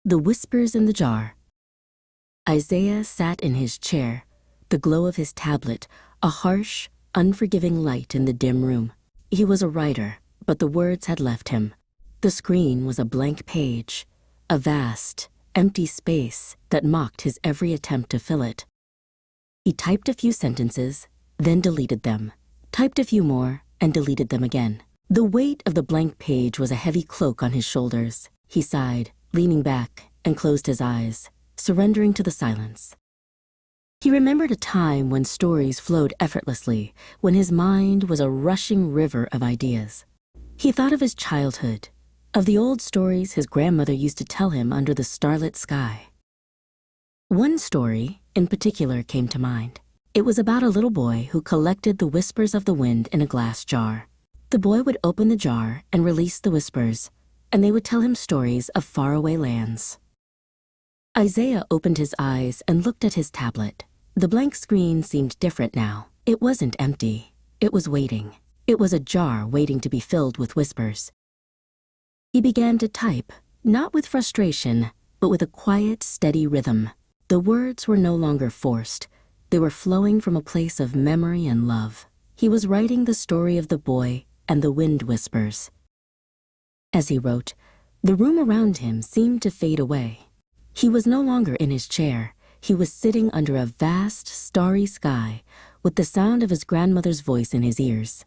The Whispers in the Jar. Isaiah sat in his chair, the glow of his tablet, a harsh, unforgiving light in the dim room. He was a writer, but the words had left him. The screen was a blank page, a vast, empty space that mocked his every attempt to fill it. He typed a few sentences, then deleted them, typed a few more, and deleted them again. The weight of the blank page was a heavy cloak on his shoulders. He sighed, leaning back, and closed his eyes, surrendering to the silence. He remembered a time when stories flowed effortlessly, when his mind was a rushing river of ideas. He thought of his childhood, of the old stories his grandmother used to tell him under the starlit sky. One story, in particular, came to mind. It was about a little boy who collected the whispers of the wind in a glass jar. The boy would open the jar and release the whispers, and they would tell him stories of faraway lands. Isaiah opened his eyes and looked at his tablet. The blank screen seemed different now. It wasn't empty. It was waiting. It was a jar waiting to be filled with whispers. He began to type, not with frustration, but with a quiet, steady rhythm. The words were no longer forced. They were flowing from a place of memory and love. He was writing the story of the boy and the wind whispers. As he wrote, the room around him seemed to fade away. He was no longer in his chair. He was sitting under a vast, starry sky with the sound of his grandmother's voice in his ears.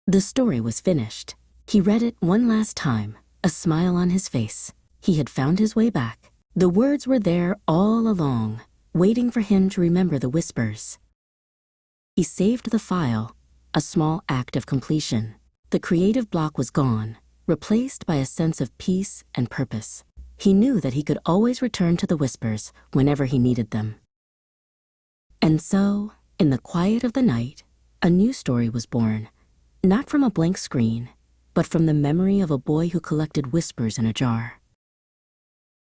The story was finished. He read it one last time, a smile on his face. He had found his way back. The words were there all along, waiting for him to remember the whispers. He saved the file, a small act of completion. The creative block was gone, replaced by a sense of peace and purpose. He knew that he could always return to the whispers whenever he needed them. And so, in the quiet of the night, a new story was born, not from a blank screen, but from the memory of a boy who collected whispers in a jar.